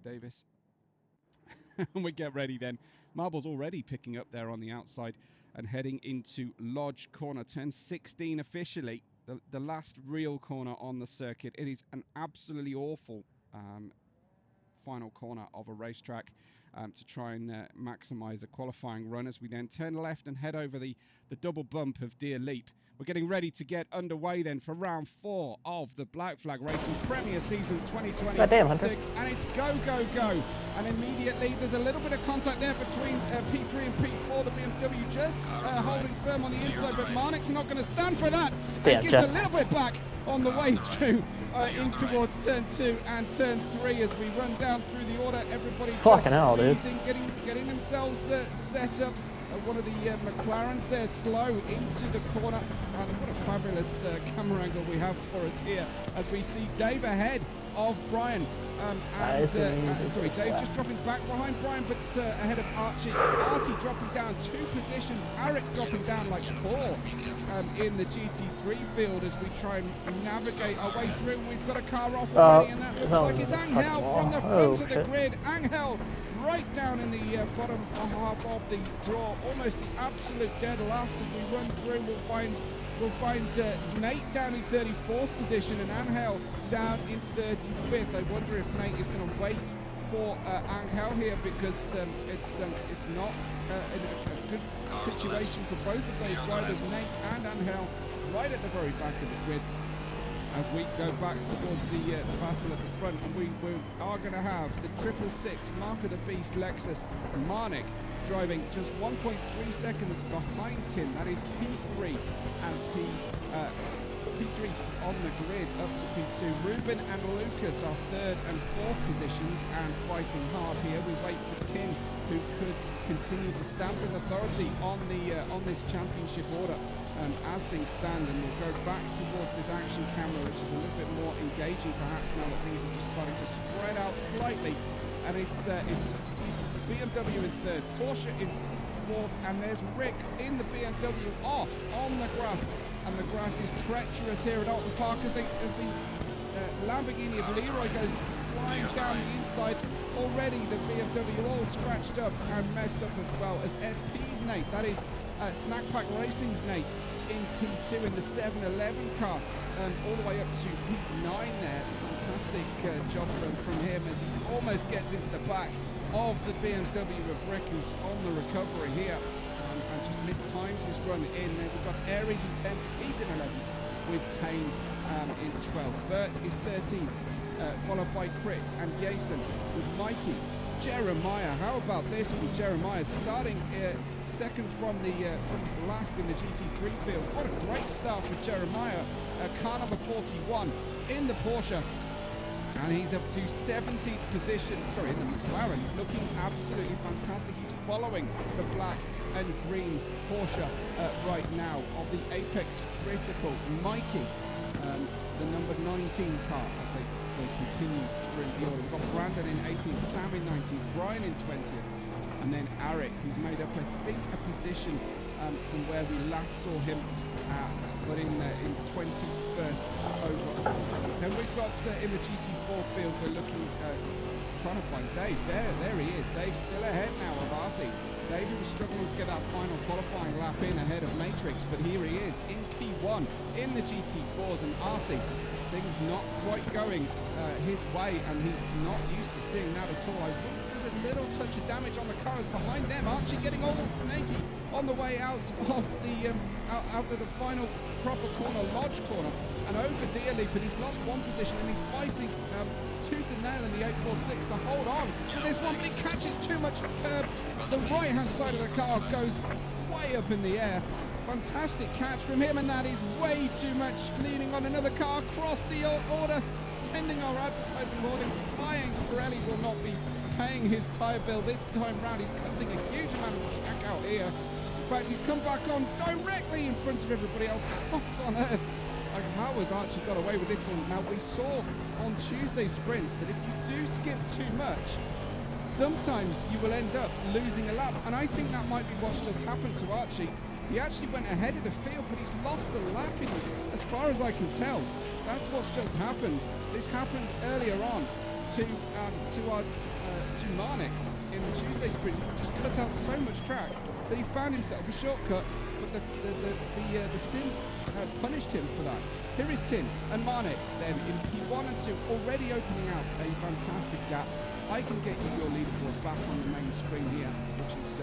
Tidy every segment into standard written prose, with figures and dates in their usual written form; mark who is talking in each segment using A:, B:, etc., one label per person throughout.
A: Davis. And we get ready then. Marble's already picking up there on the outside and heading into Lodge corner, turn 16 officially, the last real corner on the circuit. It is an absolutely awful final corner of a racetrack to try and maximise a qualifying run as we then turn left and head over the double bump of Deer Leap. We're getting ready to get underway then for round 4 of the Black Flag Racing Premier Season 2026, and it's go, go, go. And immediately there's a little bit of contact there between P3 and P4, the BMW just holding firm on the inside, but Marnick's not going to stand for that, and gives a little bit back on the way through in towards turn 2 and turn 3 as we run down through the order. Everybody
B: fucking hell, dude.
A: Getting themselves set up. One of the McLarens there slow into the corner, and what a fabulous camera angle we have for us here as we see Dave ahead of Brian. Sorry, Dave just dropping back behind Brian, but ahead of Archie. Artie dropping down 2 positions, Eric dropping down like 4 in the GT3 field as we try and navigate our way through. We've got a car off already, and that looks like it's Angel from the front of the grid. Angel right down in the bottom half of the draw, almost the absolute dead last as we run through. We'll find Nate down in 34th position and Angel down in 35th. I wonder if Nate is going to wait for Angel here, because it's not a good situation for both of those drivers, Nate and Angel, right at the very back of the grid. As we go back towards the battle at the front, and we are going to have the 666 Mark of the Beast Lexus Marnick driving just 1.3 seconds behind Tim. That is P3 and P3 on the grid up to P2. Ruben and Lucas are 3rd and 4th positions and fighting hard here. We wait for Tim, who could continue to stamp his authority on this championship order. As things stand, and we'll go back towards this action camera, which is a little bit more engaging perhaps now that things are just starting to spread out slightly. And it's BMW in 3rd, Porsche in 4th, and there's Rick in the BMW off on the grass, and the grass is treacherous here at Oulton Park as the Lamborghini of Leroy goes flying down the inside. Already the BMW all scratched up and messed up as well as SP's Nate, that is Snack Pack Racing's Nate, in P2 in the 711 car, all the way up to P9 there. Fantastic job from him as he almost gets into the back of the BMW of Rick, who's on the recovery here, and just mistimes his run in there. We've got Aries in 10th, Keith in 11th, with Tane in 12th. Bert is 13th, followed by Crit and Jason with Mikey. Jeremiah, how about this with Jeremiah starting second from last in the GT3 field. What a great start for Jeremiah, car number 41 in the Porsche, and he's up to 17th position, sorry, in the McLaren, looking absolutely fantastic. He's following the black and green Porsche right now of the Apex Critical. Mikey, the number 19 car, I think they continue through the order. We've got Brandon in 18th, Sam in 19th, Brian in 20th, and then Eric, who's made up, I think, a position from where we last saw him, but in 21st over. Then we've got in the GT4 field, we're looking, trying to find Dave. There he is. Dave's still ahead now of Artie. Dave was struggling to get that final qualifying lap in ahead of Matrix, but here he is in P1 in the GT4s, and Artie, things not quite going his way, and he's not used to seeing that at all. I think there's a little touch of damage on the cars behind them. Archie getting all snaky on the way out of the out of the final proper corner, Lodge corner, and over Deer Leap, and he's lost one position, and he's fighting tooth and nail in the 846 to hold on to this one, but he catches too much curb. The right hand side of the car goes way up in the air. Fantastic catch from him, and that is way too much, leaning on another car across the order, sending our advertising hoardings flying. Pirelli will not be paying his tyre bill this time round. He's cutting a huge amount of the track out here. In fact, he's come back on directly in front of everybody else. What on earth? Like, how has Archie got away with this one? Now, we saw on Tuesday's sprints that if you do skip too much, sometimes you will end up losing a lap, and I think that might be what's just happened to Archie. He actually went ahead of the field, but he's lost a lap in it, as far as I can tell. That's what's just happened. This happened earlier on to to Marnik in the Tuesday sprint. He just cut out so much track that he found himself a shortcut, but the sim punished him for that. Here is Tin and Marnik then in P1 and 2, already opening out a fantastic gap. I can get you your leaderboard back on the main screen here, which is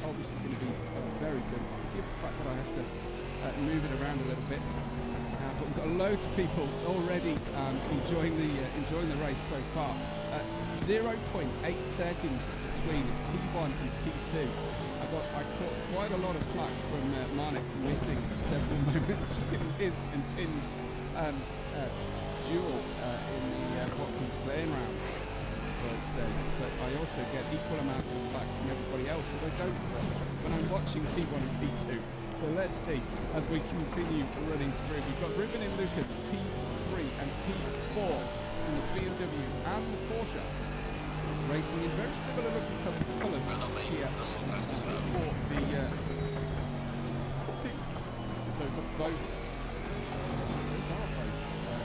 A: obviously going to be very good, given the fact that I have to move it around a little bit. But we've got loads of people already enjoying the race so far. 0.8 seconds between P1 and P2. I caught quite a lot of flack from Marnik missing several moments in his and Tin's duel in the Watkins Glen round. But I also get equal amounts of flack from everybody else that I don't watch when I'm watching P1 and P2. So let's see as we continue running through. We've got Ruben and Lucas P3 and P4 in the BMW and the Porsche, racing in very similar looking colours here for the those are both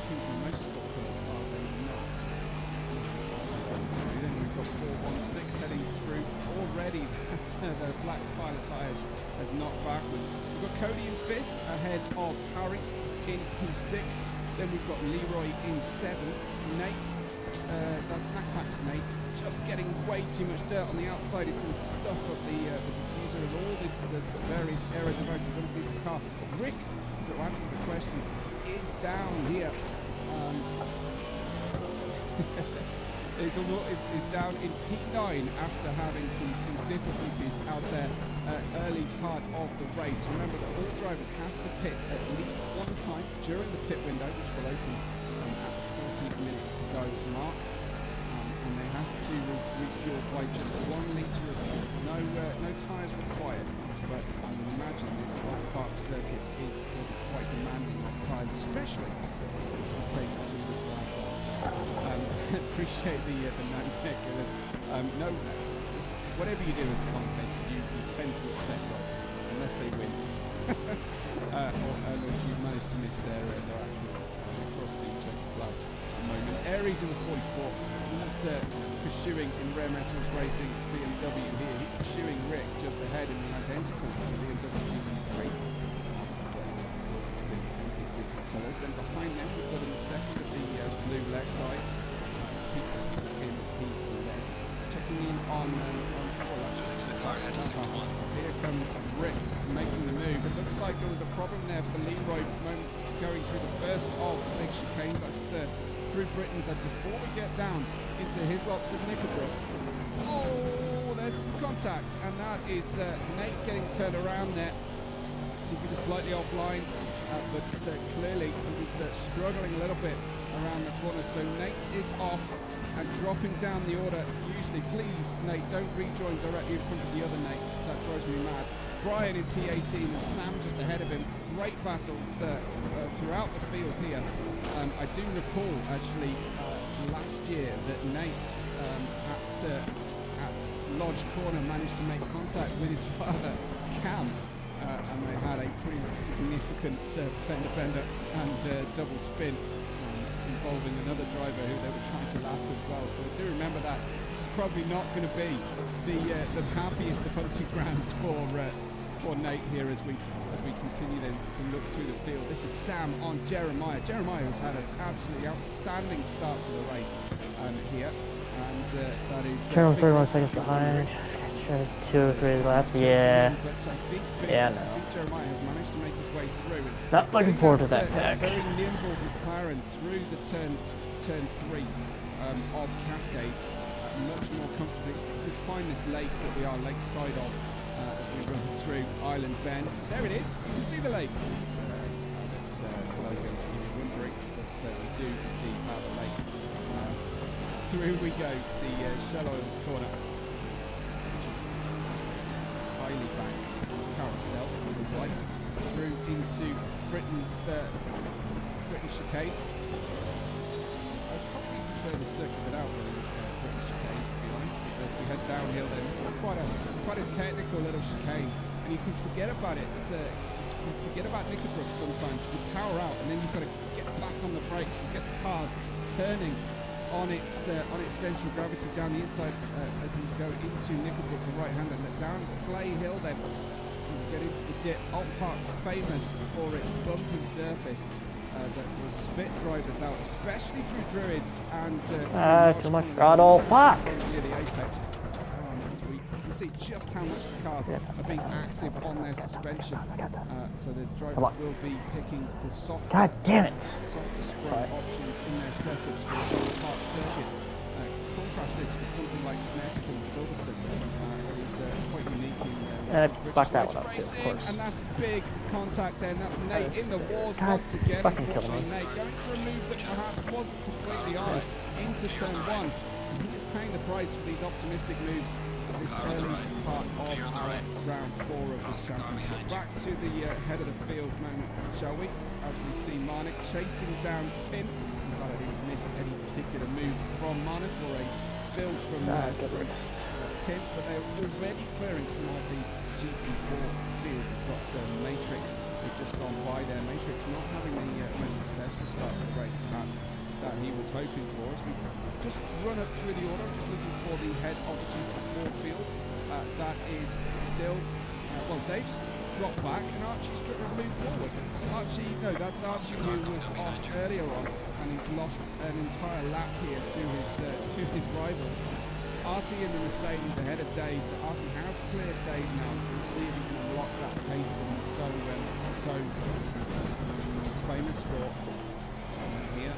A: Kingsman Motorsport colours, are they not? Then we've got 416 heading through already. That's the black pilot tyres has knocked backwards. We've got Cody in 5th ahead of Harry in P6. Then we've got Leroy in 7th. Nate, that's Snack Packs Nate, just getting way too much dirt on the outside. He's going to stuff up the diffuser and all the various aero devices underneath the car. Rick, to answer the question, is down here. is down in P9 after having some difficulties out there early part of the race. Remember that all drivers have to pit at least one time during the pit window, which will open at the 40 minutes to go mark, and they have to refuel by just 1 litre of fuel. No tyres required, but I would imagine this off-park circuit is quite demanding of tyres, especially if you take some of the glass off. Appreciate the no, no, whatever you do as a commentator, you tend to upset drivers unless they win, or if you manage to miss their action across the checker flag moment. Aries in the 44, he's pursuing in Rare Metals Racing BMW here. He's pursuing Rick just ahead in the identical BMW GT3. Colours. Then behind them we've got in the second of the blue left side. Checking in on here comes Rick making the move. It looks like there was a problem there for Leroy going through the first of the big chicanes. That's through Britain's. And before we get down into his lots of Knickerbrook, oh, there's some contact, and that is Nate getting turned around there. He was slightly offline, but clearly he was struggling a little bit around the corner. So Nate is off and dropping down the order. Usually, please, Nate, don't rejoin directly in front of the other Nate. That drives me mad. Brian in P18 and Sam just ahead of him. Great battles throughout the field here. I do recall actually last year that Nate at Lodge Corner managed to make contact with his father, Cam. And they had a pretty significant fender bender and double spin involving another driver who they were trying to lap as well. So I do remember that. It's probably not going to be the happiest of hunting grounds for Nate here as we continue then to look through the field. This is Sam on Jeremiah. Jeremiah has had an absolutely outstanding start to the race here, and that is
B: 31 seconds behind. 2 or 3 laps, yeah. Yeah, no.
A: Jeremiah has managed to make his way through.
B: Not looking forward to that pack.
A: Very nimble McLaren through the turn 3 of Cascades, much more comfortably. So we find this lake that we are lakeside of as we run through Island Bend. There it is. You can see the lake. That's logo if you're wondering, but we do indeed have a lake. Through we go, the Shell Oils corner. Highly banked carousel on the right through into Britain's chicane. I'd probably prefer the circuit without Britain's chicane, to be honest, because we head downhill then. This is quite a technical little chicane, and you can forget about it. You forget about Knickerbrook sometimes. You power out, and then you've got to get back on the brakes and get the car turning on its central gravity down the inside as you go into Nickelbrook, the right hand, and down Clay Hill then you get into the dip. Oulton Park famous for its bumpy surface that will spit drivers out, especially through Druids and
B: too much throttle. Fuck!
A: Near the apex. We can see just how much the cars are being active on their suspension. So the drivers will be picking the softer,
B: God damn it!
A: softer scrub options in their setups for the Oulton Park circuit. Contrast this with something like Snetterton and Silverstone. That is quite unique in
B: fuck that one up too, of course.
A: And that's big contact then. That's Nate in the wars once again.
B: Fucking killing me.
A: Nate going for a move that perhaps wasn't completely on into turn one. He's paying the price for these optimistic moves at this early part of round 4 of the championship. Back to the head of the field moment, shall we? As we see Marnik chasing down Tim. I'm glad I didn't miss any particular move from Marnik or a spill from Tim, but they're already clearing some of the GT4 field. We've got Matrix, who've just gone by there. Matrix not having the most successful start to the race, perhaps, that he was hoping for. As we just run up through the order, just looking for the head of the GT4 field. That is still, well, Dave's dropped back and Archie's moved forward. Archie, no, that's Archie who was off earlier on, and he's lost an entire lap here to his rivals. Artie in the Mercedes ahead of Dave, so Artie has cleared Dave now. We'll see if he can unlock that pace that he's so famous for here.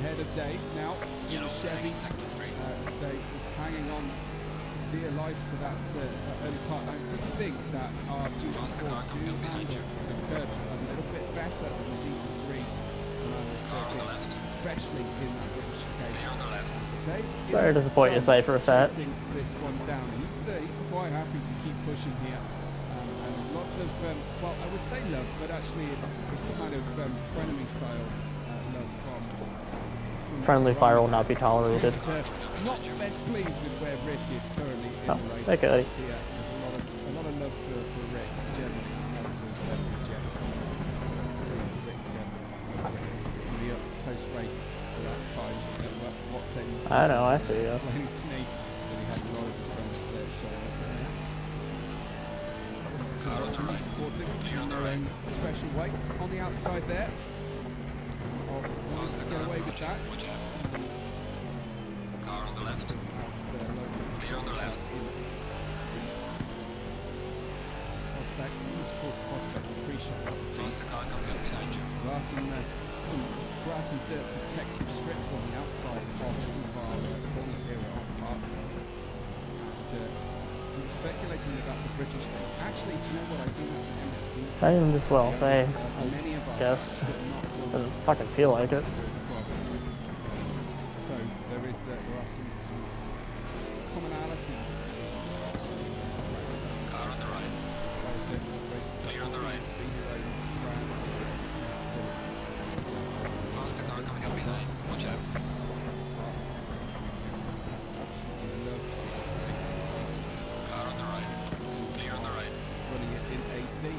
A: Ahead of Dave now. Chevy. Dave is hanging on dear life to that early part. I do think that our GT4s do handle the curbs a little bit better than the GT3s around the circuit, especially in that British chicane.
B: Very disappointed to say for a fact.
A: This one down. He's quite happy to keep pushing here. And lots of, well, I would say love, but actually it's a kind of frenemy style love from
B: Friendly fire will not be tolerated.
A: Not best pleased with where Rick is currently in the race.
B: Okay.
A: Yeah, a lot of love for Rick generally. Not to Jess. Rick in the post race last time. What things?
B: I know, I see you.
A: Explaining to me that he had a lot of his friends showing up there. So supporting in their own special way on the outside there. To get away with that.
C: Car on the left. Clear on the left.
A: Prospect, Prospect pre-shot.
C: Faster car coming up behind you.
A: Some grass and dirt protective strips on the outside of some of our corners here at Oulton Park. And we're speculating that that's a British thing. Actually, do you know what? I think that's an MSB.
B: I didn't as well, thanks.
A: Many of us
B: Guess. Doesn't fucking feel like it.
A: So there are some commonalities.
C: Car on the right. Clear on the right. Faster car coming up behind. Watch out. Car on the right. Clear on the right.
A: Running it in AC.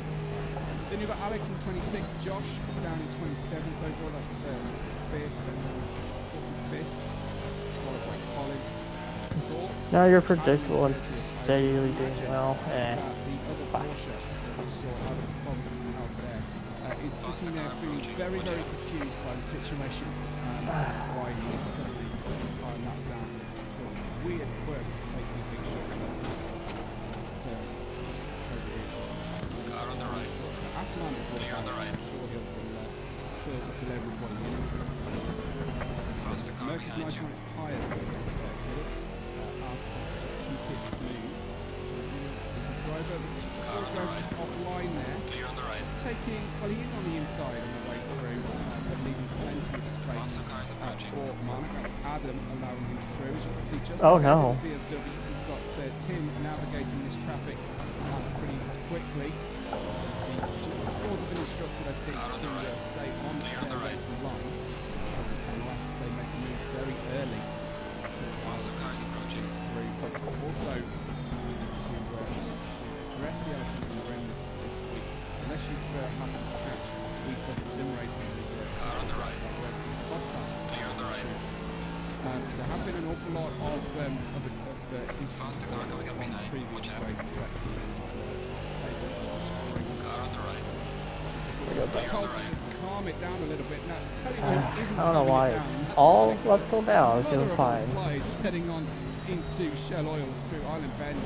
A: Then you've got Alex in 26th, Josh down in 27th overall, that's 5th and 5th. Qualified Colin.
B: Now you're predictable and steadily doing well.
A: The other Porsche, who saw out of the Providence out there, is sitting there feeling very, very confused by the situation and why he is suddenly tying that down. It's a weird quirk of taking a big shot.
C: Car on the right. Clear on the right. Faster car behind
A: nice
C: you.
A: on its tyres, just keep it smooth. The driver,
C: Car on the right.
A: offline there.
C: Clear on the right.
A: He's taking, well, he is on the inside on the way through, but leaving plenty of space
C: Faster cars approaching.
A: for Marnik. That's Adam allowing him through. As you can see, just
B: Oh,
A: ahead
B: no.
A: of the BMW, we've got Tim navigating this traffic pretty quickly. The GT4s have been instructed, I think, to stay on the racing line unless they make a move very early to
C: Faster cars approaching.
A: through. But also to address the elephant in the room this week, unless you've happened to catch We Said Sim Racing,
C: Car on the right.
A: racing podcast.
C: Clear on the right.
A: but his
C: Faster car coming up behind.
A: previous
C: Watch out.
A: race correctly.
C: Car on the right.
A: Told to just calm it down a little bit. Now, tell you
B: I
A: who isn't
B: don't know
A: calming
B: why.
A: it down. That's
B: All
A: Nick.
B: left till now, it's
A: Another
B: doing
A: of
B: fine.
A: the slides heading on into Shell Oils through Island Bend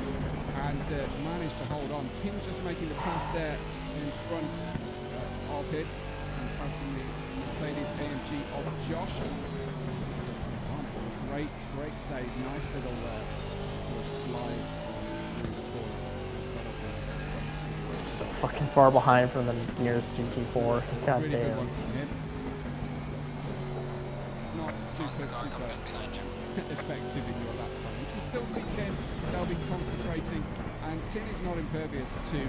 A: and managed to hold on. Tim just making the pass there in front of it and passing the Mercedes AMG of Josh. Great save. Nice little slide through the corner.
B: So fucking far behind from the nearest GT4. God
A: Really good
B: damn.
A: one from him. It's not
C: Faster car
A: super
C: coming up behind you.
A: effective in your lap time. You can still see Tin. They'll be concentrating, and Tin is not impervious to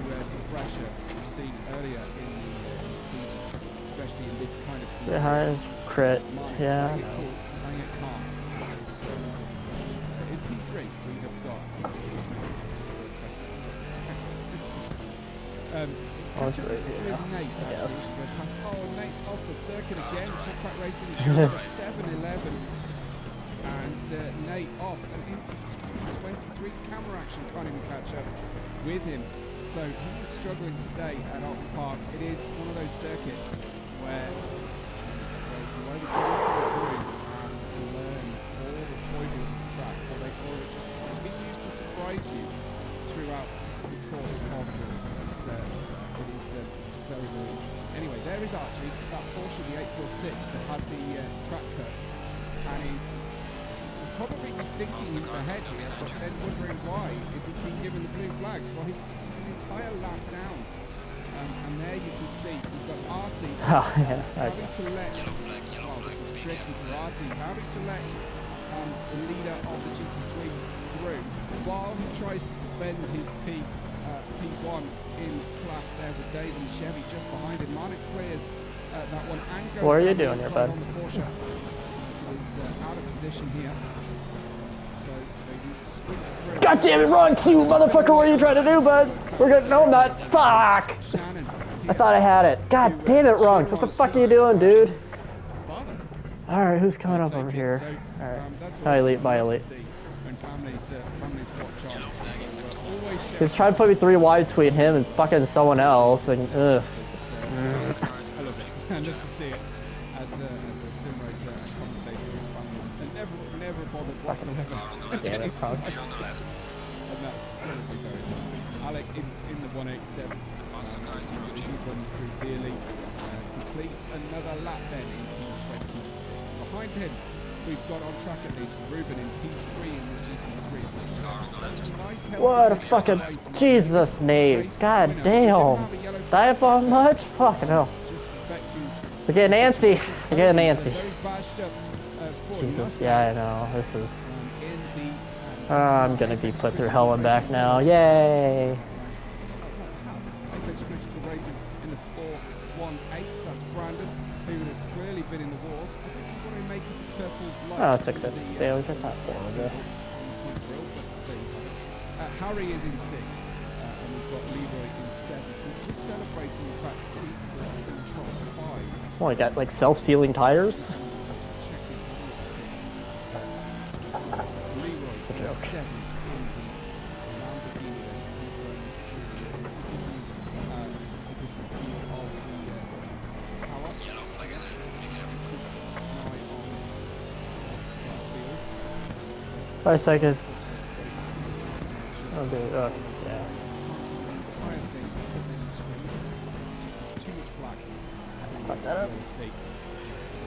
A: pressure. We've seen earlier in the season, especially in this kind of season.
B: Behind is crit.
A: Mark,
B: Yeah, I
A: playing it
B: know.
A: cool, playing it calm. In P3, we have got, excuse me, it's
B: Oh,
A: catch up
B: it's right
A: with
B: here,
A: Nate,
B: I
A: actually.
B: guess.
A: We're past, Nate's off the circuit again. Slick Track Racing is 7-11. And Nate off and into 23. Camera action can't even catch up with him. So he is struggling today at Oulton Park. It is one of those circuits where you either go into the groove and learn all the foibles of the track, or it just continues to surprise you throughout the course of the race. It is very, very interesting. Anyway, there is Archie, that Porsche, the 846 that had the track cut, and he's probably thinking he's ahead here, but then wondering why is he being given the blue flags? Well, he's an entire lap down, and there you can see we've got Artie
B: Oh, yeah.
A: having to let, well, this is tricky for Artie, having to let the leader of the GT3s through while he tries to defend his P1 in class there with Dave and Chevy just behind him. Marnik clears that one and goes
B: What are you
A: down the
B: doing here,
A: inside
B: bud?
A: on the Porsche. Is out of position here. So they swing through.
B: God damn it, wrong cue, motherfucker! What are you trying to do, bud? We're good. No, I'm not. Fuck!
A: Shannon
B: I thought I had it. God damn it, Runks. What the fuck are you doing, dude? Alright, who's coming up over here? Alright. Hi, Elite. Bye, Elite.
A: When families watch on. But always
B: He's trying to put me 3 wide between him and fucking someone else, and ugh.
A: I love it. I love to see it as a sim racer and commentator who's family. And never bothered whatsoever.
B: Damn it, punk.
A: And that's totally very nice. Alec in the 187. He runs through dearly. Completes another lap then in P26. Behind him, we've got on track at least Ruben in P3 in the GT3. Nice
B: What a fucking Jesus, Nate. God damn. Did I have on much? Fuck no. We're getting antsy. We're getting antsy. Jesus, yeah, I know. This is. I'm gonna be put through hell and back now. Yay!
A: Racing in the 418. That's Brandon, who has clearly been in the wars. I think he's going to make it purple light.
B: Oh, 650. Yeah, we got that for it.
A: Harry is in 6th, and we've got Leroy in 7th. We're just celebrating the fact that he's in the top 5.
B: Well, we got like self-sealing tires.
A: Leroy
B: joke.
A: 7th in the Lamborghini.
B: Five seconds. Oh, dude. Oh, yeah.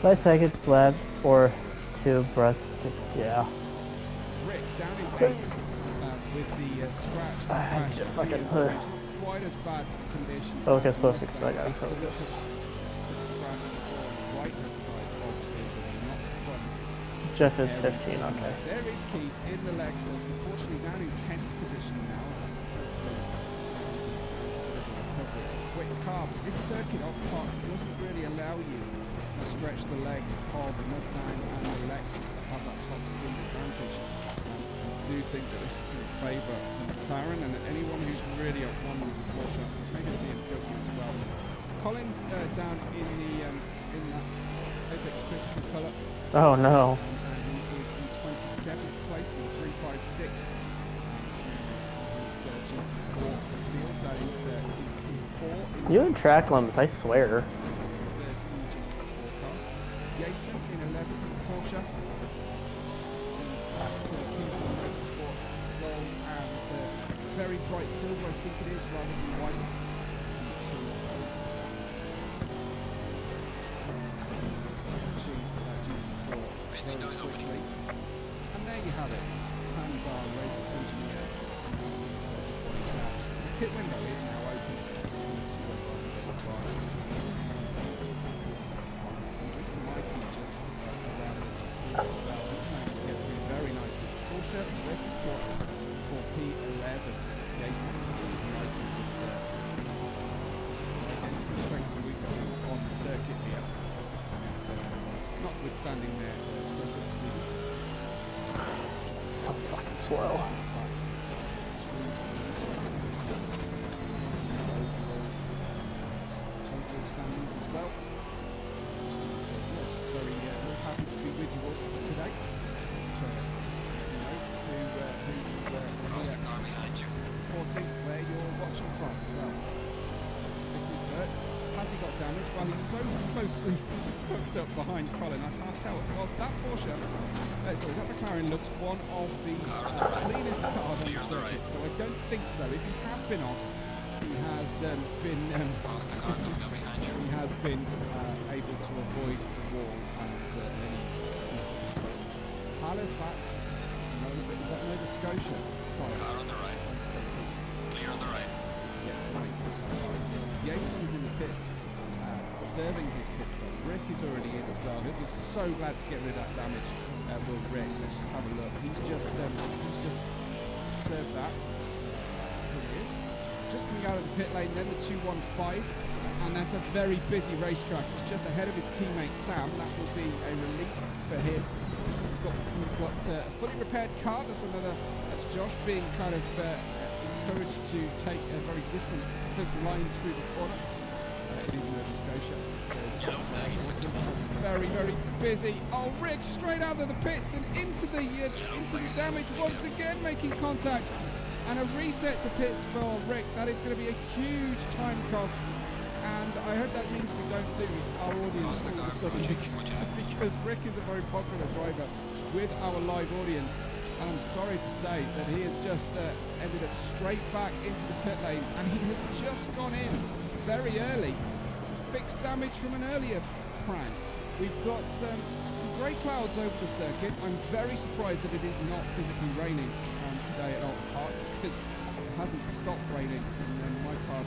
B: 5 seconds left, or 2 breaths. Yeah.
A: Rick down in eighth, with the scratch.
B: Fucking
A: Quite as bad condition.
B: focus, focus, I gotta focus. Jeff is 15, okay.
A: There is Keith in the Lexus, unfortunately down in 10th position now. It's a quick car, but this circuit off park doesn't really allow you to stretch the legs of the Mustang and the Lexus that have that top speed advantage. I do think that this is going to favour McLaren, and anyone who's really at one with the Porsche, maybe BMW as well. Collins down in the in that Apex critical colour.
B: Oh no.
A: And he is in 26th. 7th place in the 356. GT4 field, that is Q4.
B: You in track limits, I swear.
A: 13 GT4 cars. Jason in 11th in Porsche. At Kingston Motorsport, gold and very bright silver, I think it is, rather than white. And there you have it. Hands our race engineer. The pit window is now open. Mighty just around this field. Well, he's managed to get through very nicely. Porsche racing for P11. Jason identical strengths and weaknesses on the circuit here. Notwithstanding their setup disease.
B: So fucking slow.
A: Standings as well. Yes, very happy to be with you all today.
C: Across the car behind you.
A: Supporting where you're watching from as well. This is Bert. Has he got damage? Well, he's so closely tucked up behind Colin, I can't tell. Well, that Porsche, sorry, that McLaren looks one of the cleanest cars on the circuit, so I don't think so. If he has been off, he has been
C: Across the car coming up behind you.
A: he has been able to avoid the wall and any Halifax. Is that Nova Scotia?
C: Car on the right. Clear on the right.
A: Yes, thank you. Jason's in the pits, serving his pit stop. Rick is already in as well. He'll be so glad to get rid of that damage. Will Rick? Let's just have a look. He's just served that. Here he is. Just coming out of the pit lane, then the 215, and that's a very busy racetrack. It's just ahead of his teammate Sam. That will be a relief for him. He's got a fully repaired car. That's Josh being kind of encouraged to take a very different line through the corner. It is Nova Scotia.
C: Yellow flag is
A: Very, very busy. Oh, Rick straight out of the pits and into the damage once again, making contact. And a reset to pits for Rick. That is going to be a huge time cost. And I hope that means we don't lose our audience all of a sudden, because Rick is a very popular driver with our live audience. And I'm sorry to say that he has just ended up straight back into the pit lane, and he has just gone in very early. Fixed damage from an earlier prank. We've got some grey clouds over the circuit. I'm very surprised that it is not physically raining today at Oulton Park, because it hasn't stopped raining in my part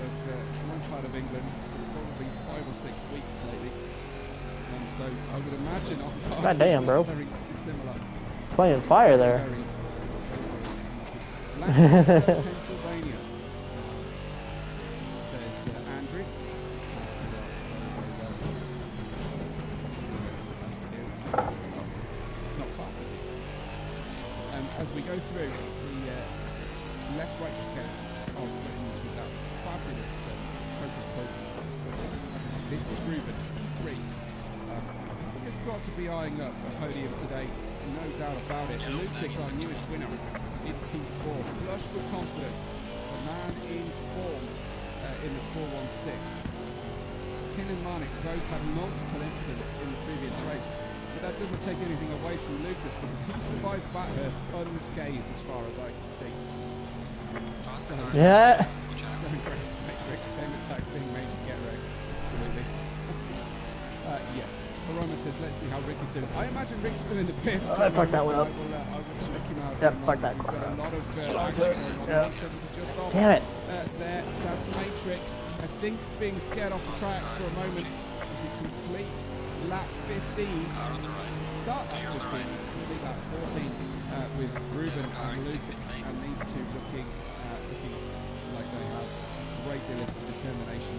A: of England for probably 5 or 6 weeks lately. And so I would imagine Oulton Park
B: God damn, bro.
A: very similar.
B: Playing fire there.
A: Lancaster, Pennsylvania. There's Andrew. Not far. As we go through the left-right chicane of Britain's with that fabulous focus post. This is Ruben, 3. He has got to be eyeing up a podium today, no doubt about it. Lucas, our newest winner in P4, flush with confidence, a man in form in the 416. Tin and Marnik both had multiple incidents in the previous race, but that doesn't take anything away from Lucas, because he survived Bathurst unscathed as far as I can see.
C: Faster cars.
B: Yeah.
A: Rick's game attack being major get wrecked. Absolutely. Yes. Aroma says, let's see how Rick is doing. I imagine Rick's still in the pits.
B: Oh, I fucked that one up.
A: I will check him out.
B: Yep, fuck that.
A: We've got a lot of action going on.
B: Yeah.
A: Just off.
B: Damn it.
A: There, that's Matrix. I think being scared off the track for a moment as we complete lap 15.
C: Car on the right.
A: Start lap 15. Complete lap 14 with Ruben and Lucas, and these two looking like they have a great deal of determination.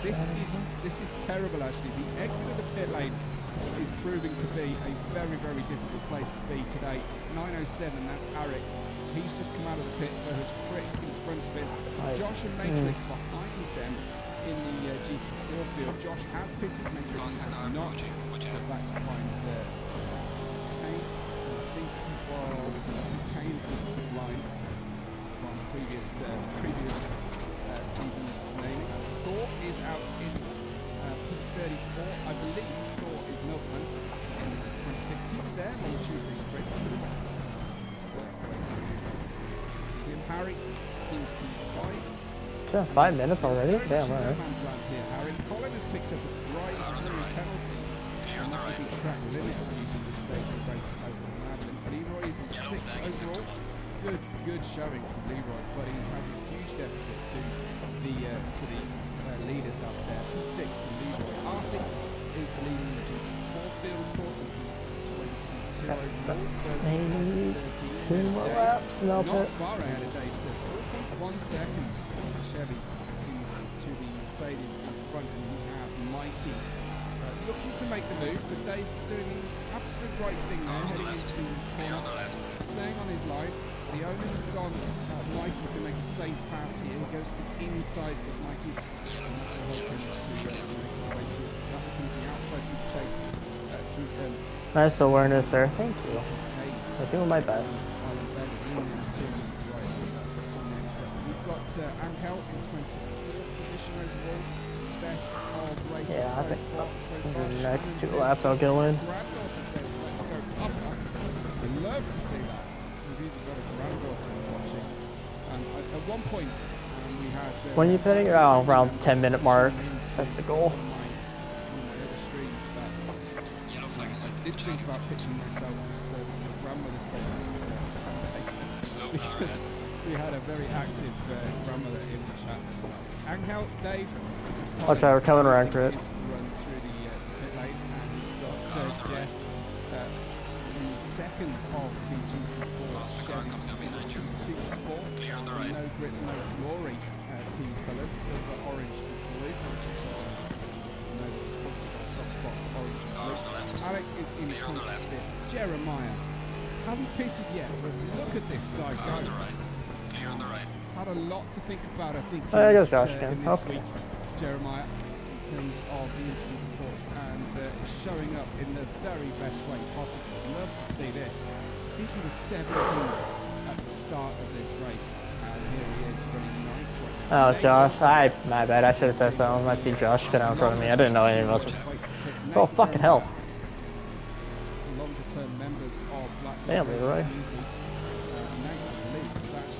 A: This is terrible, actually. The exit of the pit lane is proving to be a very, very difficult place to be today. 9:07, that's Arik. He's just come out of the pit, so has Frisk in front of him. Josh and Matrix behind them in the GT4 field. Josh has pitted, Matrix has not. Back behind Tane. I think was retained this line from previous season naming. Thor is out in P34. I believe Thor is Milkman in the 2016s there on the Tuesday sprint for this. Harry seems to be 5.
B: 5 minutes already? Damn, alright.
A: Harry Colin has picked up a drive-through penalty. And that will be track limit using this stage of race over Madeline. Leroy is in 6th overall. Good showing from Leroy, but he has a huge deficit to the leaders up there. 6th for Leroy. Artie is leading the GT4 field, of course, and 22 overall.
B: 2 more laps, and I'll
A: Not far ahead of Dave still. 1 second Chevy to the Mercedes in front, and he has Mikey looking to make the move, but Dave doing the absolute right thing there, heading into the corner, staying on his line. The onus is on Mikey to make a safe pass here. He goes to the inside with Mikey.
B: Nice awareness there. Thank you. I'm doing my best.
A: We've got Angel in 24th position overall. Best of races.
B: Yeah, I think
A: so
B: the next 2 laps I'll go in.
A: I'd love to see that. We've even got a granddaughter watching. At one point, we had...
B: When you pitting? Oh, around 10-minute mark. That's the goal.
A: On my other streams that I did think about pitching myself so my grandmother's favourite because we had a very active grandmother in the chat as well. Angel, Dave, this is
B: Watch out, we're coming around for it.
A: Run through the pit lane, and he's got Jeff in the second of the GT4 GT4.
C: Clear on the right.
A: No grit, no glory team colours, silver, orange, and blue. No soft spot, orange and blue. Alec is in 25th. Jeremiah hasn't pitted yet, but look at this guy go.
C: Clear on the right.
A: Had a lot to think about, I think,
B: I guess
A: in
B: Josh
A: this
B: can.
A: week, Jeremiah, in terms of the incident reports, and showing up in the very best way possible. Love to see this. I think he was 17 at the start of this race, and here he is running 9th.
B: Oh, Josh. My bad. I should have said something. I see Josh get out in front of me. I didn't know any of us were... Oh, fucking hell.
A: Longer-term members of Black
B: Damn, we were right.
A: community,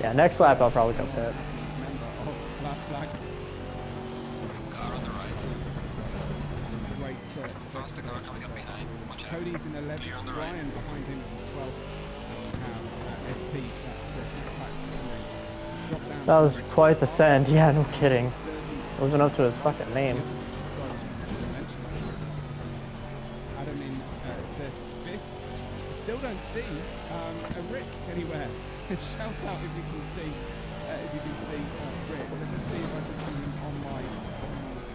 B: Yeah, next lap I'll probably go pit.
A: member of Black.
C: Car on the right.
A: Great
C: Faster car coming up behind. Watch out.
A: Cody's in 11th,
C: Clear on the
A: Ryan
C: right.
A: behind him is in 12th. And SP, that's Snap Drop down.
B: That was quite the send. Yeah, no kidding. Living up to his fucking name.
A: Adam in 35th. Still don't see a Rick anywhere. Shout out if you can see Rick. Let me see if I can see him on my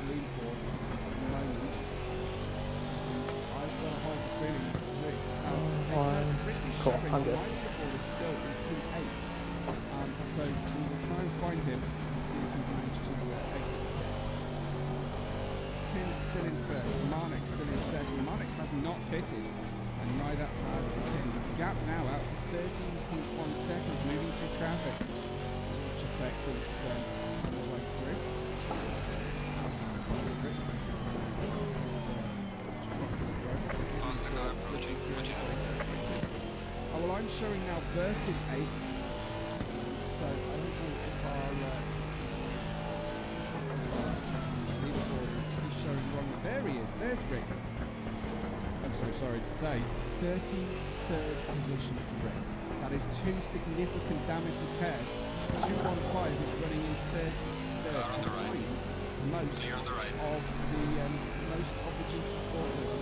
A: leaderboard at the moment. I've got a whole feeling Rick is
B: Cool,
A: showing
B: I'm good.
A: my leaderboard is still in P8. So we will try and find him and see if he managed to exit this. Tim still in first, Marnik still in second. Marnik has not pitted, and neither has Tim. Gap now out to 13.1 seconds, moving through traffic, which affected on the way through.
C: Faster car approaching. Watch out.
A: Oh, well, I'm showing now Bert in 8th, so I don't know if our leaderboard is showing wrong. There he is, there's Rick. I'm so sorry to say, 33rd position for Rick. That is 2 significant damage repairs. 215 is running in 33rd.
C: Car on the right.
A: Most
C: Clear on the right.
A: of the GT4. I'm just going to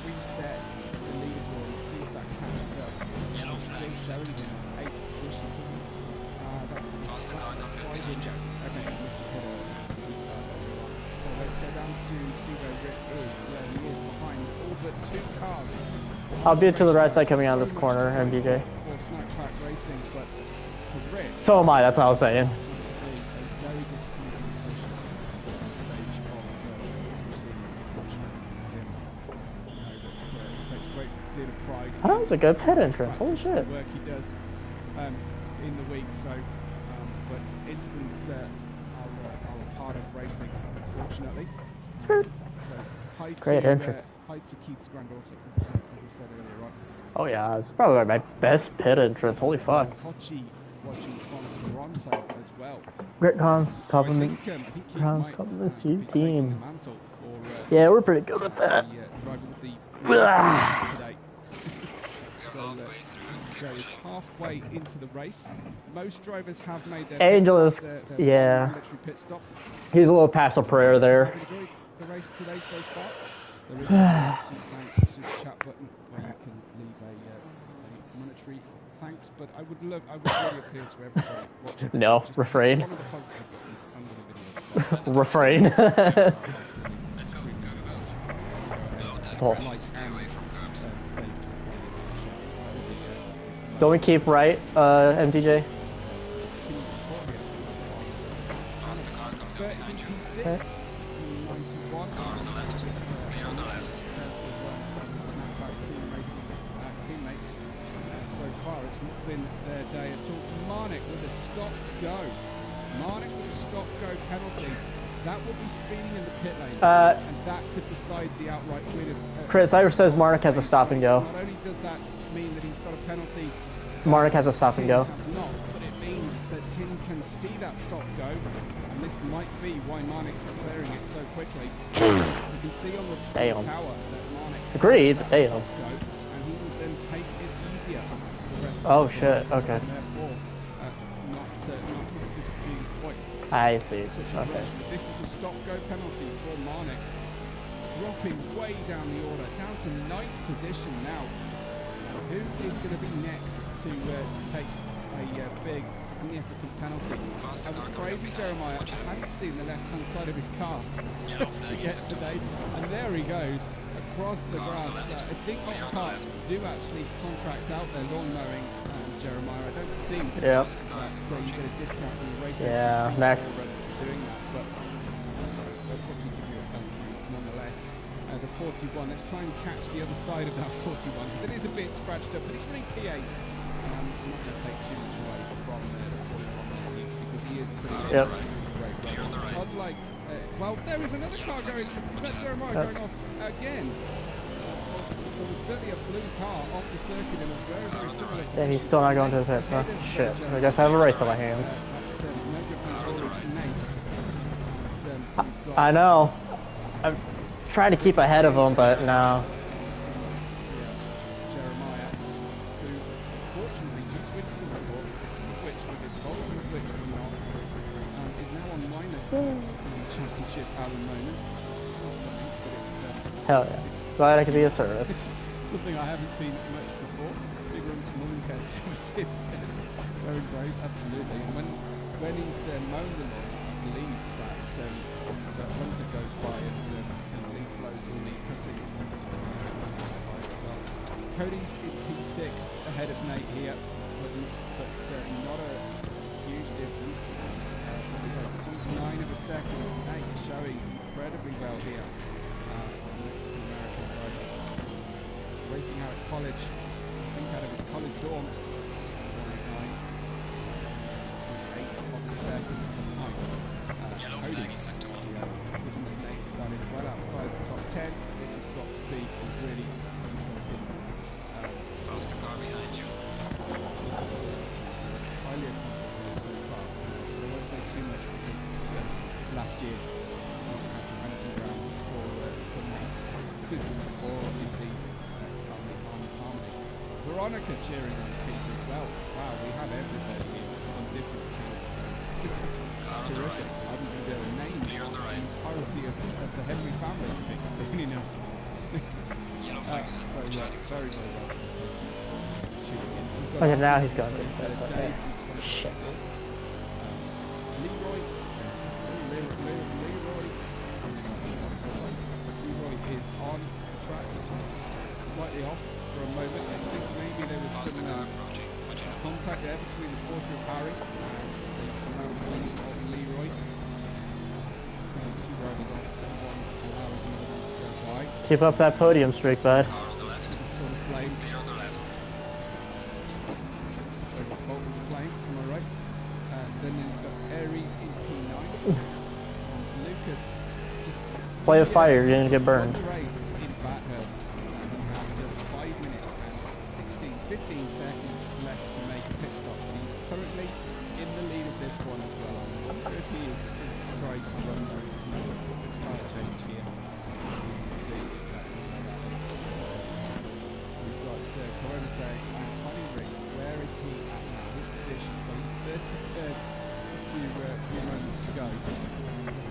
A: reset the leaderboard and see if that catches up.
C: Yellow flag accepted.
A: 8th position. That's
C: Faster car coming up behind you.
A: Okay, Mr. Hill, restart everyone. So let's go down to see where Rick is. There he is behind all but 2 cars.
B: I'll be to the right side coming out of this corner, MBJ.
A: For Snack Pack Racing, but for Rick,
B: So am I, that's all I was saying.
A: must be a very disappointing position at this stage of proceedings, unfortunately for him. You know that it takes a great deal of pride
B: Oh, that was a good pit entrance. Holy shit.
A: Work he does in the week. So, but incidents are a part of racing, unfortunately. So,
B: Great entrance.
A: Hi to Keith's granddaughter, as I said earlier on.
B: Oh yeah, it's probably my best pit entrance. Holy fuck.
A: Hochi watching from Toronto as well.
B: Great compliment.
A: I think Keith
B: Compliments to your
A: be
B: team.
A: taking the mantle for,
B: Yeah, we're pretty good with that.
A: driver with the today. So goes halfway into the race. Most drivers have made their
B: Angel is,
A: their
B: yeah.
A: mandatory pit stop.
B: He's a little past a prayer there.
A: Have enjoyed the race today so far. There is a super chat button where you can leave a monetary thanks, but I would really appeal to everybody watching.
B: No, refrain.
A: One of the positive buttons under the video.
B: Refrain.
C: Let's go, go.
A: Like,
C: Stay away from curbs.
B: Don't we keep right, MDJ?
C: Faster car coming down behind you.
B: Okay.
C: Car on the left. Clear on the left.
A: Teammates. So far, it's not been their day at all. Marnik with a stop-go. Marnik with a stop-go penalty. That will be speeding in the pit lane, and that could decide the outright win.
B: Chris Ivor says Marnik has a stop and go.
A: Not only does that mean that he's got a penalty,
B: Marnik has a stop and go.
A: not, but it means that Tim can see that stop go, and this might be why Marnik is clearing it so quickly. You can see on the
B: Damn.
A: tower that Marnik
B: Agreed. Damn.
A: go, and he will then take it easier for the rest
B: Oh
A: of the
B: shit.
A: race,
B: Okay.
A: and therefore not being points.
B: I see.
A: Such a
B: Okay.
A: rush, but this is the stop-go penalty for Marnik, dropping way down the order, down to 9th position now. Who is going to be next to take a big, significant penalty? I was crazy, Jeremiah. I hadn't seen the left-hand side of his car to get today, and there he goes across the grass. I think Oulton do actually contract out their lawn mowing, Jeremiah. I don't think
B: Yep.
A: so you get a discount from the racing.
B: Yeah, next.
A: Doing that, but they'll probably give you a thank you nonetheless. The 41, let's try and catch the other side of that 41. It is a bit scratched up, but he's running P8. I'm not going to take too much away from the 41 because he is pretty
B: Yep.
A: great.
C: Clear on the right.
A: Unlike, well, there is another car going. Is that Jeremiah going off again? There was certainly a blue car off the circuit in a very, very similar.
B: Yeah, he's still not going to the pits, huh? Shit. I guess I have a race on my hands.
A: That's no different from Nate.
B: I know. I'm trying to keep ahead of him, but no.
A: Jeremiah, who unfortunately due to incident reports, some of which were his fault, some of which were not, is now on minus points in the championship at the moment.
B: Hell yeah. Glad I could be of service.
A: Something I haven't seen much before. Big room to lawn care services. Very brave, absolutely. And when he's mown the lawn, I believe that Hunter goes by and Lee blows all the cuttings. Cody's in P6 ahead of Nate here, but not a huge distance. 0.9 of a second. Nate showing incredibly well here. Mexican American driver. Racing out at college, I think out of his college dorm. 1.9. 8 of the second behind.
C: Yellow
A: Cody.
C: flag in sector 1.
A: Given that Nate started well outside the top 10, this has got to be really interesting.
C: Faster car behind you.
A: Highly accomplished so far. I won't say too much because last year hunting ground for Nate or indeed Harmony. Veronica cheering on Pete as well. Wow, we have everybody here on different accounts. Terrific. I'm going to be able to name the entirety of the Henry family, I think, soon enough.
C: Yellow flag.
A: So, very, very well.
B: Okay, now he's going to the pits. Okay. Shit.
A: Leroy is on the track, slightly off for a moment. I think maybe there was
C: Faster
A: some
C: car approaching. Watch out.
A: contact there between the Porsche of Harry and the Crown of Leroy. So two drivers off, one allowing the other one to go by.
B: Keep up that podium streak, bud.
C: Car on the left.
A: Sort of flame.
C: Clear on the left.
A: Then you've got Aries in P9. And Lucas.
B: Play with fire, you're gonna get burned.
A: The race in Bathurst. He has just 5 minutes and 15 seconds left to make a pit stop. He's currently in the lead of this one as well. I wonder if he is trying to run the tyre change here. You can see exactly where that is. We've got Corona saying, Connie Rick, where is he at now? Which position? Well, he's 33rd. A few moments to go.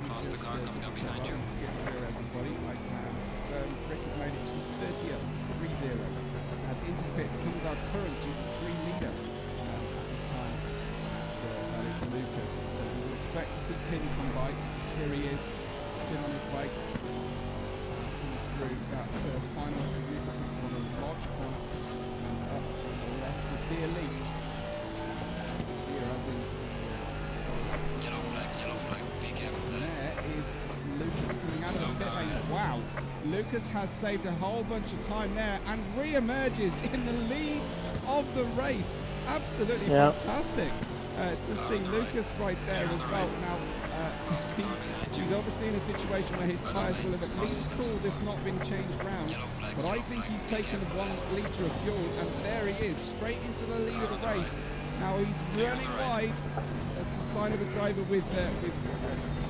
C: Faster car coming up behind you.
A: Skip through everybody. I can confirm Rick has made it to 30th, 3-0. As into the pits comes our current GT3 leader at this time. That is Lucas. So we will expect to see Tim come by. Here he is, Tim on his way. Through that final significant corner, large corner, and up on the left with Dear Lee. Dear as in
C: Yellow flag, be careful there.
A: there is Lucas coming out of the pit lane. Wow, Lucas has saved a whole bunch of time there and re-emerges in the lead of the race. Absolutely fantastic to see Lucas right there as well. Now, he's obviously in a situation where his tyres will have at least cooled if not been changed round. But I think he's taken 1 litre of fuel and there he is, straight into the lead of the race. Now he's running wide. That's the sign of a driver with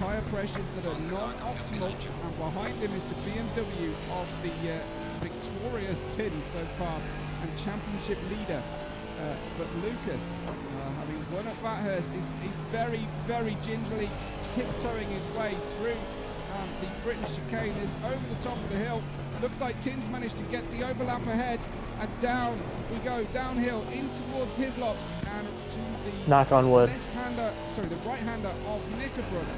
A: tyre pressures that are not optimal, and behind him is the BMW of the victorious Tin so far and championship leader. But Lucas, having won at Bathurst, is very, very gingerly tiptoeing his way through the British chicane. Is over the top of the hill. Looks like Tin's managed to get the overlap ahead, and down we go, downhill in towards Hislops and to the
B: knock on wood.
A: The right-hander of Knickerbrook,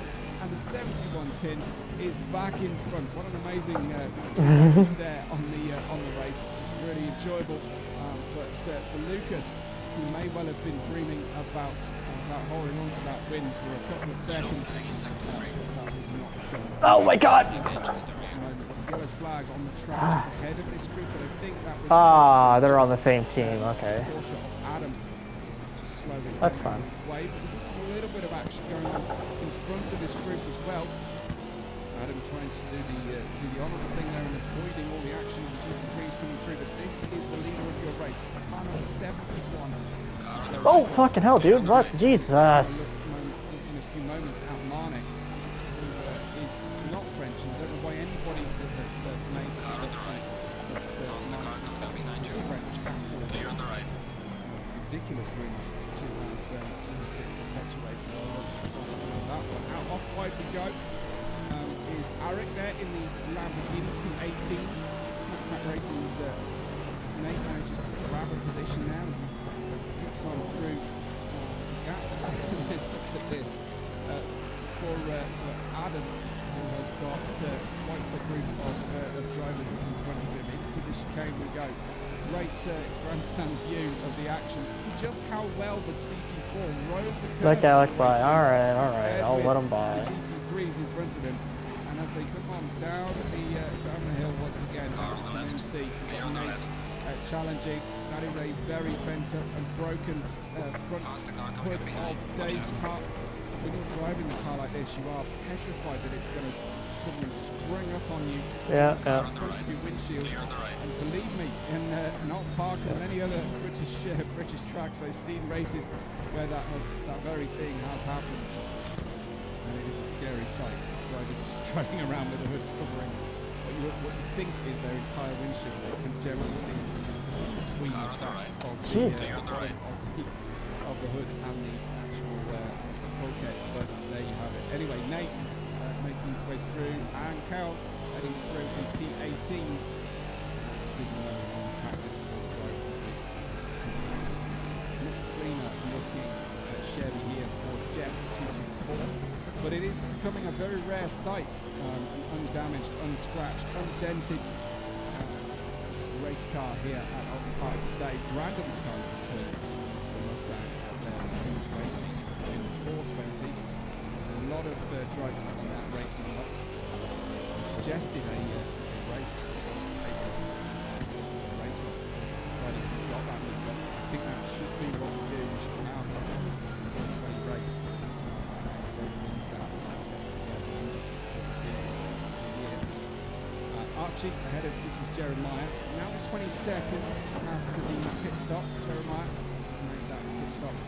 A: and the 71 Tin is back in front. What an amazing there on the race. It's really enjoyable. But for Lucas, who may well have been dreaming about holding on to that win for a couple of seconds, that was not.
B: Oh my God!
A: Yellow flag on the track ahead of this group, but I think that was
B: they're on the same team. Okay.
A: Adam just slowly.
B: That's fine.
A: Away, but there's a little bit of action going on in front of this group as well. Adam trying to do the honourable thing there and avoiding all the action of the GT3s coming through, but this is the leader of your race, car number 71.
B: Oh fucking hell, dude! What? Jesus!
A: In a few moments, out Marnik, who is not French, and I don't know why anybody that made
C: Car on the right. Faster car coming up behind you.
A: French capital.
C: Clear on the right.
A: Ridiculous win to perpetuate that one. Out off wide we go. Is Arik there in the Lamborghini P18. Snackpack Racing's Nate manages to grab a position now as he skips on through the gap. Look at this. For Adam, who has got quite the group of drivers in front of him. Into the chicane we go. Great grandstand view of the action. See just how well the GT4 rode the curve.
B: Let Alec by. Alright, I'll let him by.
A: The GT3's in front of him. And as they come on down the hill once again, you can see challenging. That is a very bent up and broken front hood of Dave's car. When you're driving a car like this, you are petrified that it's going to suddenly spring up on you.
B: Yeah.
A: In front of your windshield. And believe me, in Not Park and many other British tracks, I've seen races where that very thing has happened. And it is a scary sight. Drivers just driving around with the hood covering what you think is their entire windshield. They can generally see between the track of the hood and the actual bulkhead. But there you have it. Anyway, Nate making his way through, and Cal heading through in P18. Much cleaner looking Chevy here for Jeff 224. But it is becoming a very rare sight, an undamaged, unscratched, undented race car here at Oulton Park today. Brandon's car returned the Mustang at their 420. A lot of driving on that race number. Suggested a race. Decided to drop that number. I think that should be what we do. We should now have a 20 race. Archie ahead of this is Jeremiah. Now 22nd after the pit stop. Jeremiah has made that pit stop.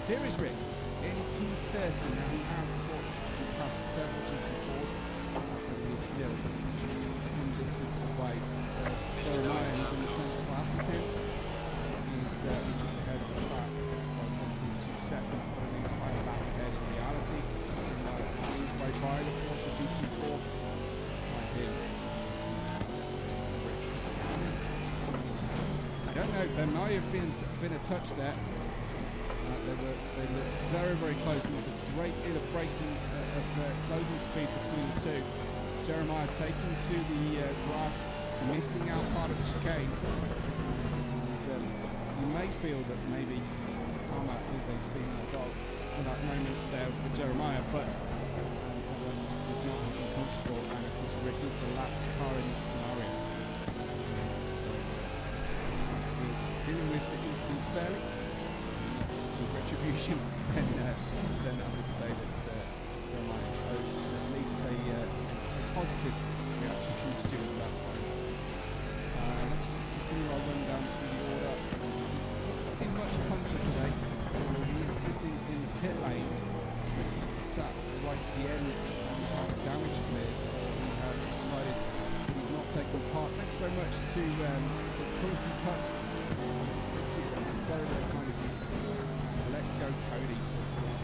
A: Here is Rick in P30. Now he has passed several GT4s, but he's still some distance away. Jeremiah, who's in the same class as him, is just ahead of the track by 1.2 seconds, but an entire lap ahead in reality. Jeremiah is way by the Porsche GT4 behind him. I don't know, there might have been a touch there. They looked very, very close. There was a great deal of braking of closing speed between the two. Jeremiah taking to the grass, missing out part of the chicane. And you may feel that maybe Karma is a female dog at that moment there for Jeremiah, but everyone did not have been comfortable. And of course, Rick is the lapped car in that scenario. So we're dealing with the instance fairly. Retribution, then I would say that Jeremiah owed at least a positive reaction from Stuart at that time. Let's just continue our run down through the order. Not seen much punter today. He is sitting in the pit lane. He's sat right to the end and he's had damage cleared. He has decided that he's not taking part. Thanks so much to Quality Cut. It's very, very kind of you. Let's go Cody, says Chris.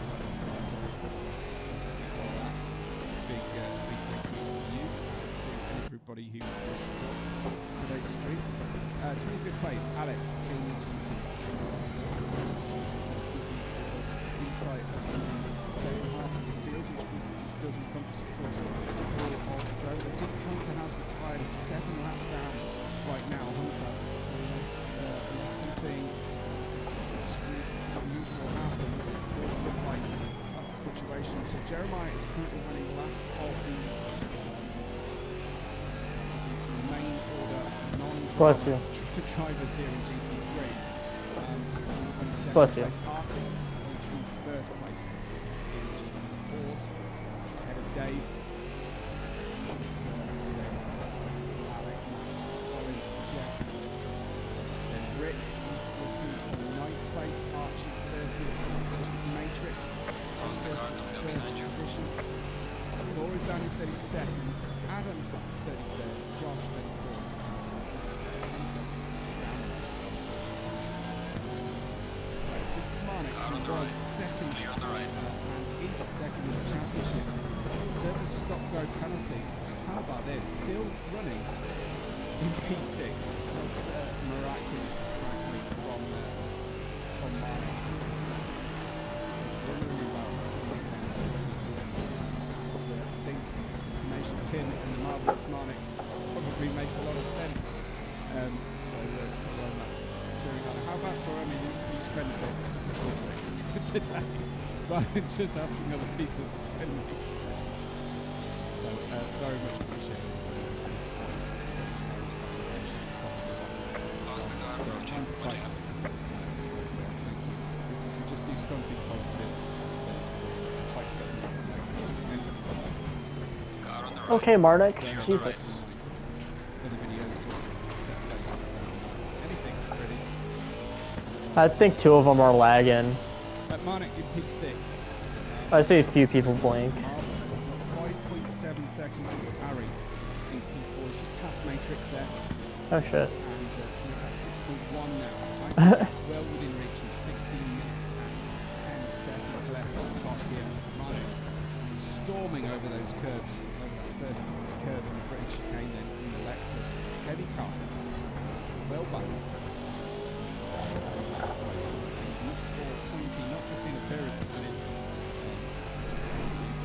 A: Big thank you to you and to everybody who supports today's stream. 25th place, Alex in GT. Insight as to the second half of the field, which does encompass, of course, all of the drove. I think Hunter has retired 7 laps down right now. Hunter, unless something unusual happens, it does look like that's the situation. So Jeremiah is currently running last of the main order non-drivers here in GT3. 22nd place Artie, in first place in GT4s, ahead of Dave. Alex, Max, Colin, Jeff, then Rick. Ninth place, Archie 30th, this is Matrix.
C: First behind you.
A: Position. Laura is down in 32nd, Adam 33rd, Josh 34th. This is Marnik, who was second and is second in the championship. Service stop-go penalty. How about this? Still running in P6. That's miraculous, frankly, from Marnik. Wondering about I think Tenacious Tim and the Marvelous Marnik probably make a lot of sense. So well done. How about for you spend a bit to support Rick today, rather than just asking other people to spend it. So very much appreciated. Just do something positive.
B: Okay, Marnik. Jesus. I think 2 of them are lagging.
A: Marnik in peak 6.
B: I see a few people blink.
A: 5.7 seconds for Harry in P4. He's just past Matrix there.
B: Oh shit.
A: And we're at 6.1 now. Well within reach in 16 minutes and 10 seconds left on top here. Marnik storming over those curves. Over that first curve in the British chicane then in the Lexus. Heavy car. Well balanced. Not just in appearance, but in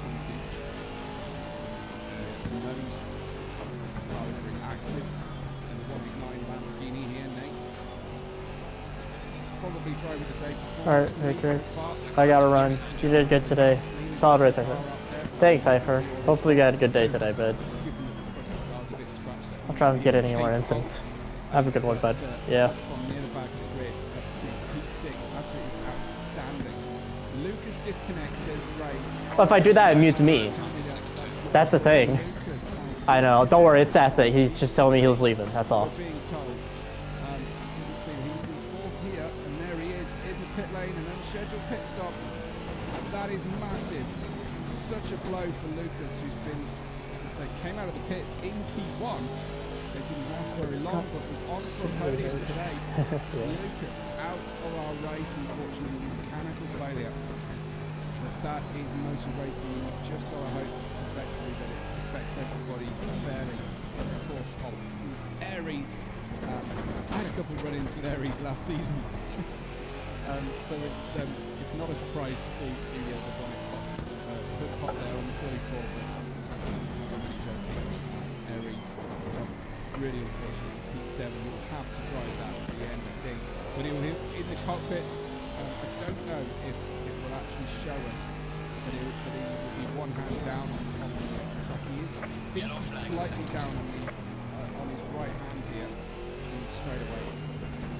A: pointing. The nose car is very active, and the 1.9 Lamborghini here, Nate. Probably driving the day before.
B: Alright, Victor. I gotta run. You did good today. Solid race, Cypher. Thanks, Cypher. Hopefully you had a good day today, bud. I'll try and get any more instance. Have a good one, bud. Yeah.
A: From near the back of the grid up to P6, absolutely outstanding. Lucas disconnects, says Grace.
B: But if I do that, it mutes me. That's the thing. I know. Don't worry, it's that's it. He just told me he was leaving. That's all.
A: We're being told. You can see he's in fourth here, and there he is in the pit lane, an unscheduled pit stop. That is massive. Such a blow for Lucas, who's been, as I say, came out of the pits in P1. They didn't last very long, but was on for a podium today. Lucas out of our race, unfortunately, mechanical failure. But that is motor racing. Just got to hope effectively that it affects everybody fairly in the course of the season. Aries, I had a couple of run-ins with Aries last season, so it's not a surprise to see the bonnet pop there on the 34. But Aries, that's really unfortunate. P7 will have to drive that to the end, I think. But he'll in the cockpit. I don't know if it will actually show us that he will be one hand down on the track. He is slightly down on his right hand here in the straightaway.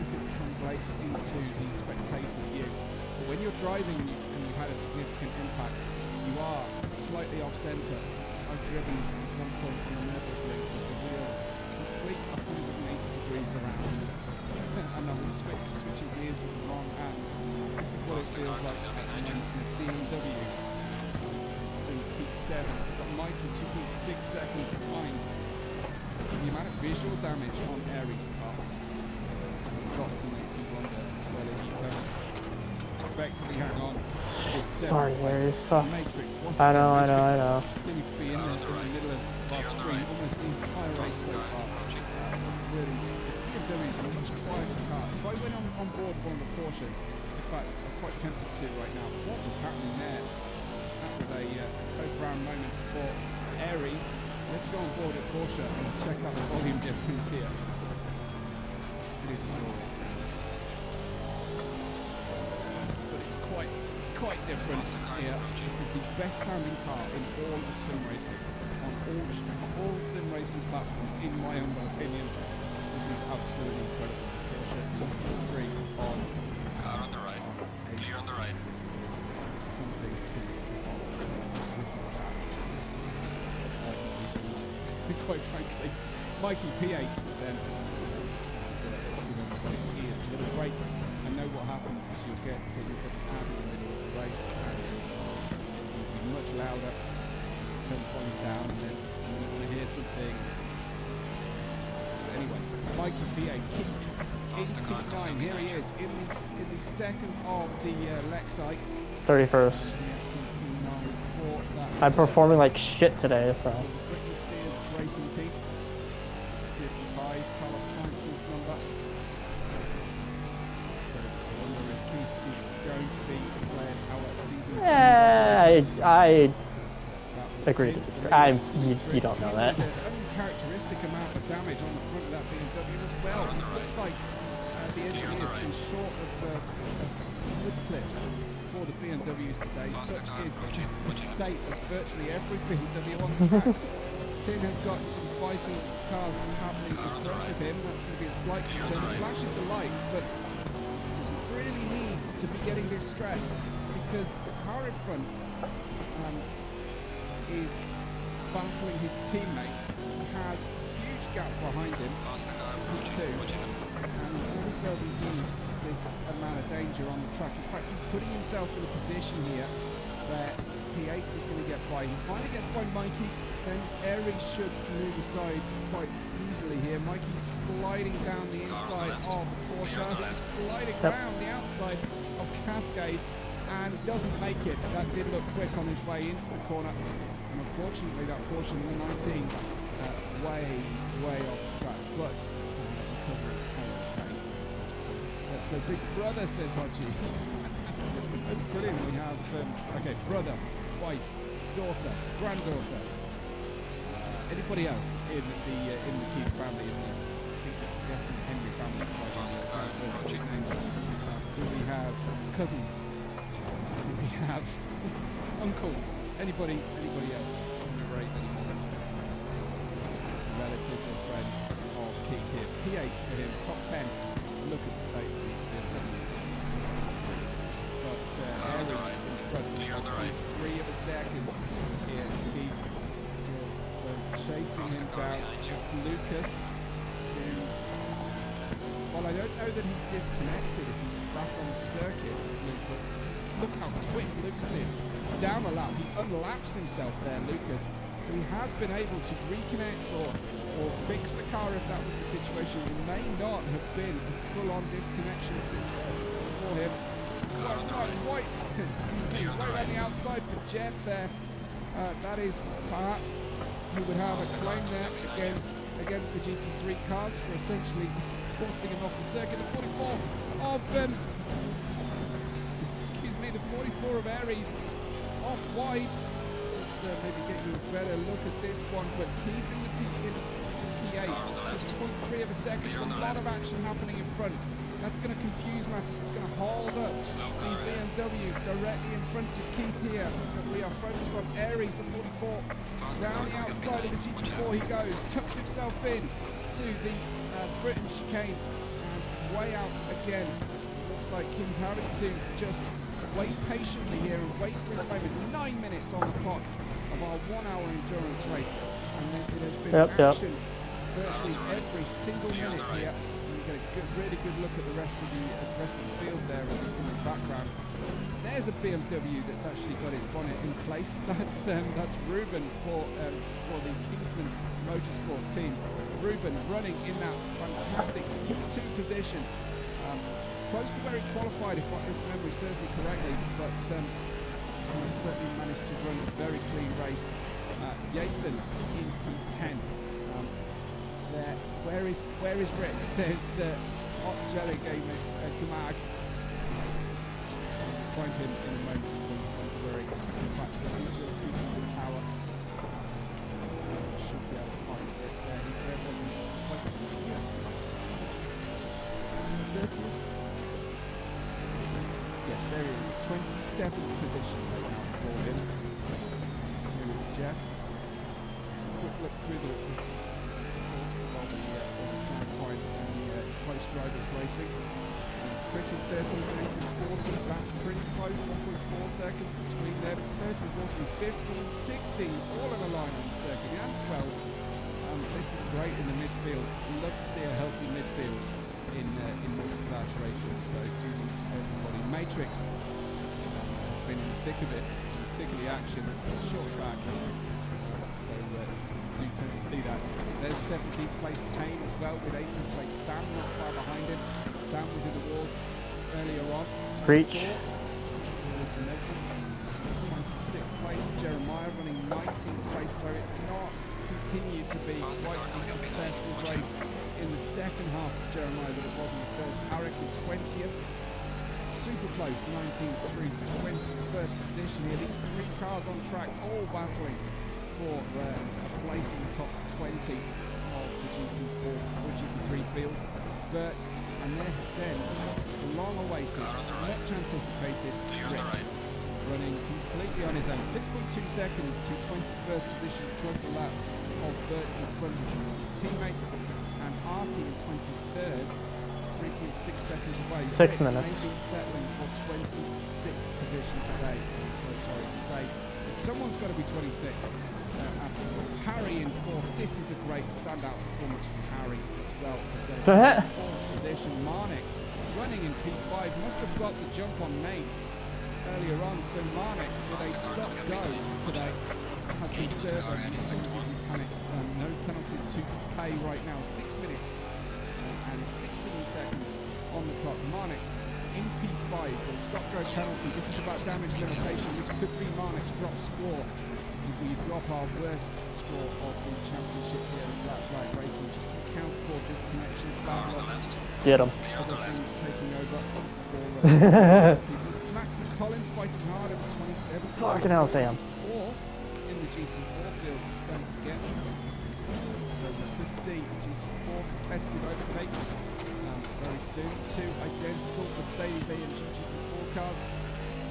A: If it translates into the spectator view. But when you're driving and you've had a significant impact, you are slightly off centre. I've driven at one point on the Nürburgring with the wheel complete 180 degrees around. And I was switching gears with the wrong hand. This is what it feels like at the moment in a BMW in P7. Got Michael 2.6 seconds behind. The amount of visual damage on Aries' car has got to make you wonder whether he can effectively hang on.
B: Sorry, Aries.
A: Matrix.
B: I know.
A: Seems to be in the middle of our screen almost the entire race so far. Really, the BMW is a much quieter car. If I went on board one of the Porsches, in fact, I'm quite tempted to right now. What was happening there? That was a profound moment for Aries. Let's go on board at Porsche and check out the volume difference here. It is glorious. But it's quite different here. This is the best sounding car in all of sim racing. On all sim racing platforms, in my humble opinion. This is absolutely incredible. Porsche 223 on.
C: Car on the right. Clear on the right.
A: Something to this is that. Quite frankly, Mikey P8 then. Ears, a little break. I know what happens is you'll get to the pad in the middle of the race and it'll be much louder. Turn the volume down and then you want to hear something. Anyway, Mikey P8 in P9. Here he is in the second of the Lexite.
B: 31st. I'm performing like shit today, so.
A: Racing team. 55, Carlos Sainz's number. So I wonder if Keith is going to be declared our season.
B: Yeah, I agree. You don't know that.
A: Uncharacteristic amount of damage on the front of that BMW as well. It looks like the engineers been short of wood clips for the BMWs today. Such is the state of virtually every BMW on the track. Tim has got some fighting cars happening in front of him. That's going to be a slight concern. He flashes the lights, but doesn't really need to be getting this stressed because the car in front is battling his teammate. He has a huge gap behind him, P2, and he doesn't need this amount of danger on the track. In fact, he's putting himself in a position here where P8 is going to get by. He finally gets by Mikey. Then Aries should move aside quite easily here. Mikey's sliding down the inside of Porsche, sliding around the outside of Cascades, and doesn't make it. That did look quick on his way into the corner, and unfortunately that Porsche number 19 way off the track. But let's go, big brother, says Hodgie. Brilliant. We have okay, brother, wife, daughter, granddaughter. Anybody else in the Keith family? Yes, in the Henry family. Do we have cousins? Do we have uncles? Anybody else? Don't raise any more relatives or friends of Keith here. P8 for him, top 10. Look at the state of these BMWs. But Aries in front, 3 of a second here. Keith
C: Across the
A: him
C: car
A: down.
C: behind you.
A: It's Lucas, who, well, I don't know that he's disconnected if he's back on the circuit. Lucas, look how quick Lucas is. Down a lap, he unlaps himself there, Lucas. So he has been able to reconnect or fix the car if that was the situation. It may not have been a full-on disconnection for him. Right, excuse me, right on the outside for Jeff there. That is perhaps he would have a claim there against the GT3 cars for essentially forcing him off the circuit. The 44 of the 44 of Aries off wide. Let's maybe get you a better look at this one, but keeping the P8, 0.3 of a second. A lot of action happening in front. That's going to confuse matters. It's going to hold up the BMW directly in front of Keith here. We are focused on Aries, the 44. Down the outside of the GT4 he goes, tucks himself in to the Britain chicane, and way out again. Looks like Kim's having to just wait patiently here and wait for his moment. 9 minutes on the clock of our 1 hour endurance race, and then it has been action virtually every single minute here. Get a really good look at the rest of the field there in the background. There's a BMW that's actually got its bonnet in place. That's Ruben for the Kingsman Motorsport team. Ruben running in that fantastic P2 position, close to where he qualified if memory serves me correctly, but he certainly managed to run a very clean race. Jason in P10. Where is Rick? Says Hot Jelly Gamer Gamag. Find him in a moment where he in fact he just in the tower. Should be able to find Rick there. There wasn't 30th. Yes, there he is. 27th position right now for him. Here is Jeff. Quick look through the close drivers racing. Pretty 13, 13, 40, that's pretty close, 1.4 seconds between them. 13, 14, 15, 16, all in a line on the circuit, and 12. This is great in the midfield. We love to see a healthy midfield in multi-class racing, so kudos to everybody. Matrix has been in the thick of it, in the thick of the action, short track. So do tend to see that. There's 17th place Tane as well, with 18th place Sam not far behind him. Sam was in the wars earlier on.
B: Preach.
A: 26th place Jeremiah running 19th place, so it's not continued to be quite a successful race in the second half of Jeremiah that it was in the first. Arik in 20th. Super close, 19th through 21st position here. These three cars on track, all battling for a place in the top 20 of the GT4 or GT3 field. But, and then the long awaited, much anticipated Rick, running completely on his own. 6.2 seconds to 21st position plus a lap of Bert in front of his teammate, and Artie in 23rd, 3.6 seconds away.
B: 6 minutes.
A: Maybe settling for 26th position today. I'm so sorry to say. Someone's got to be 26th. Harry in 4th. This is a great standout performance from Harry as well. There's 4th position. Marnik running in P5 must have got the jump on Nate earlier on. So Marnik with a stop go today has been served. No penalties to pay right now. 6 minutes and 16 seconds on the clock. Marnik in P5 with stop go penalty. This is about damage limitation. This could be Marnik's drop score. If we drop our worst score of the championship here at Black Flag Racing, just to account for disconnections, bad luck,
B: get him.
A: other things taking over for Max and Colin fighting hard over 27.
B: Fucking hell, Sam.
A: Four in the GT4 field, don't forget. So we could see a GT4 competitive overtake very soon. Two identical Mercedes AMG GT4 cars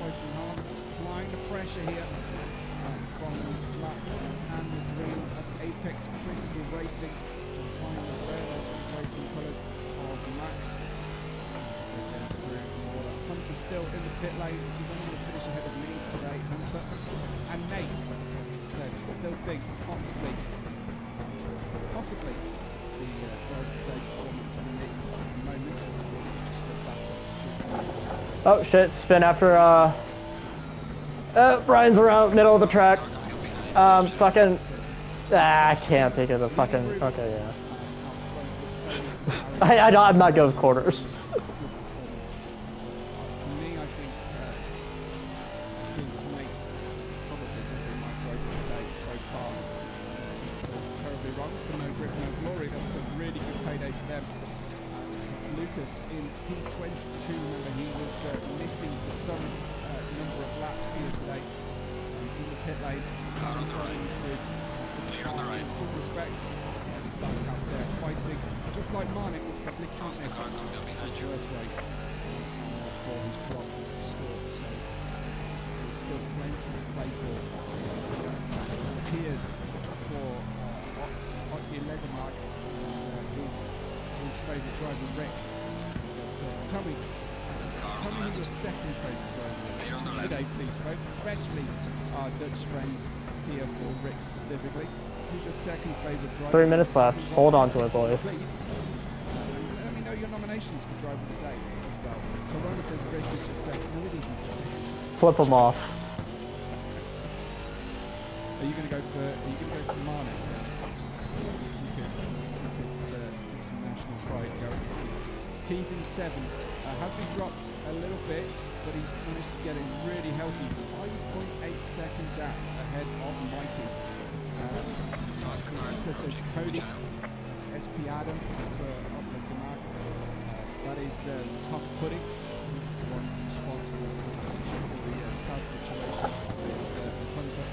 A: fighting hard, applying the pressure here. From the black and the green of Apex Critical Racing, applying the red racing colours of Max. Hunter still in the pit lane. He's only going to finish ahead of me today, Hunter. And Nate said, still think possibly possibly the driver of the day performance in a moment. Just go back up to
B: Oh shit, spin after Brian's around middle of the track. Fucking I can't think of the fucking okay, yeah. I'm not good with quarters.
A: In P22, remember he was missing for some number of laps here today in the pit lane. In some respect, back up there fighting, just like Marnik will probably can't miss his first race for his drop score, so there's still plenty to play for. Tears for at the 11 mark his favourite driver Rick. Tell me who your second favourite driver is today, please, folks, especially our Dutch friends here for Rick specifically. Who's your second favourite driver?
B: 3 minutes left. Hold on to it, boys.
A: Please. Let me know your nominations for driver of the day as well. Corona says Rick is your second. No, it isn't.
B: Flip them off.
A: Are you going to go for Marnik then? You could some national pride going. Keith in 7 has been dropped a little bit, but he's managed to get a really healthy 5.8 second gap ahead of Mikey. This says Cody, SP Adam for the Denmark. That is Tough Pudding, who's the one responsible for the sad situation with Hunter.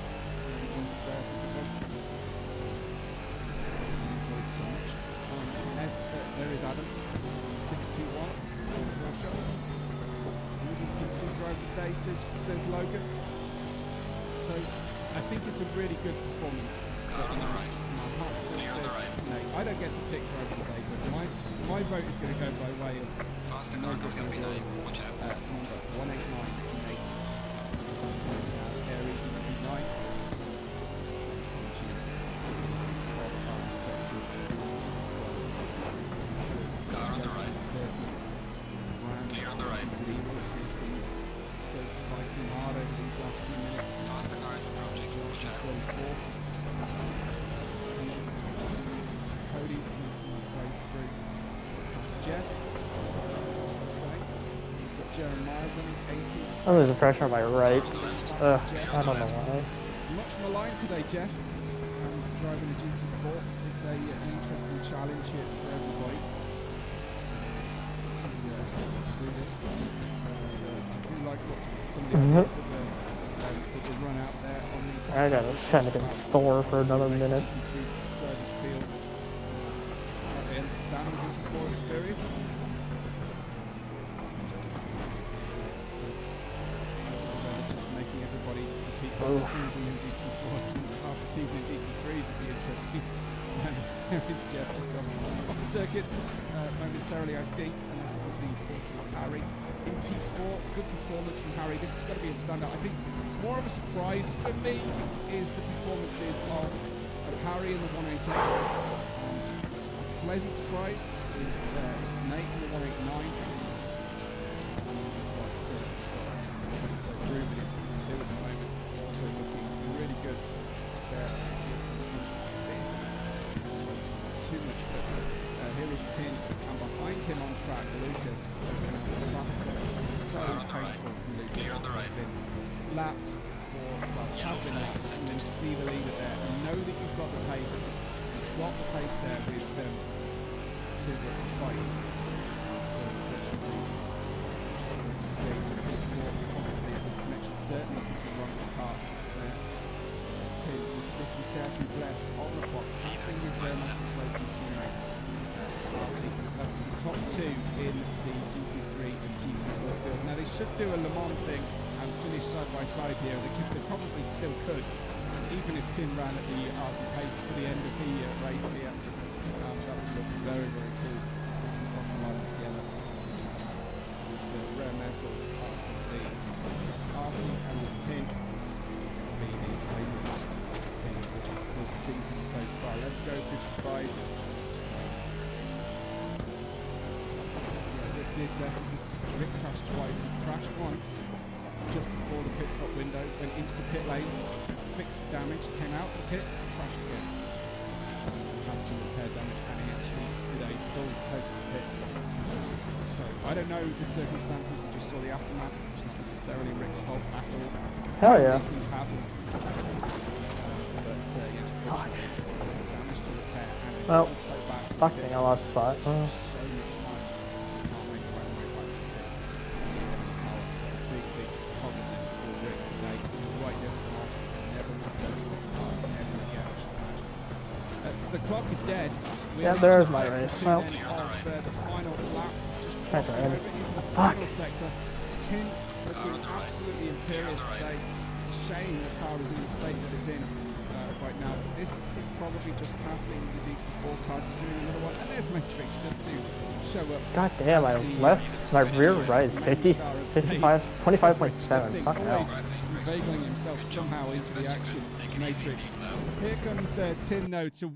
A: There is Adam. 621. Driver today says Logan. So I think it's a really good performance.
C: Car on the right.
A: My heart still
C: Clear on the right.
A: no, I don't get to pick driver today, but my vote is going to go by way of
C: Faster car coming up behind. Watch out.
A: number 189 Nate. Aries number 9.
C: Car on the right. Clear on the right.
A: Still fighting hard over these last few minutes.
C: Faster car is approaching. Watch out.
A: 44. Cody making his way through. That's Jeff. We've got Jeremiah running 80.
B: I'm losing pressure on my right. I don't know why.
A: Much maligned today, Jeff. Driving a GT4. It's an interesting challenge here for everybody. To do this. I do like what some of the ideas that they run out there on the
B: I gotta try to get a store for another minute.
A: drivers field. They understand the GT4 experience. Just making everybody compete for the season in GT4s and half the season in GT3s would be interesting. There is Jeff just off the circuit momentarily, I think, and this was the Harry in P4. Good performance from Harry. This has got to be a standout. I think more of a surprise for me is the performances of Harry in the 188. A pleasant surprise is Nate in the 189. So grooving it two at the moment, also looking really good there. Too much better. Here is Tin, and behind him on track, Lucas. That's so painful for Lucas.
C: Clear on the right.
A: Laps for
C: Yellow flag
A: laps, and you
C: accepted.
A: see the leader there. You know that you've got the pace. You've got the pace there with them to fight. Possibly a disconnection, certainly something wrong with the car there. 2 with 50 seconds left on the clock, passing with their massive racing teammate. That's the top 2 in the GT3 and GT4 field. Now they should do a Le Mans thing and finish side by side here. They probably still could, even if Tim ran at the RT pace for the end of the race here. That would look very, very cool. Cross the line together with the rare metals after the RT and the tin. Be the favourites in this season so far. Let's go to once, just before the pit stop window, went into the pit lane, fixed the damage, came out the pits, crashed again. Had some repair damage, and he actually did a full total pit. So I don't know the circumstances, we just saw the aftermath, which is not necessarily Rick's fault at all.
B: Hell yeah.
A: These things happen. But yeah, damage to repair and a
B: Well,
A: full tow back to the
B: fucking,
A: pit.
B: I lost spot.
A: So much time, can't make right way back to the pits. So big problem then for Rick today. Right, this car never never again. The clock is dead.
B: Yeah, there's my race. Well,
A: the final lap, just
B: That's
A: crossing
B: right.
A: over into the
B: Fuck.
A: final sector. Tin has been absolutely imperious today. It's a shame the car is in the state that it's in right now. But this is probably just passing the GT4 car, just doing another one. And there's Matrix just to show up.
B: god damn, my left, my rear right is 50, 55, 25.7. Fucking hell.
A: Inveigling himself somehow into the action. Matrix. Here comes Tin though to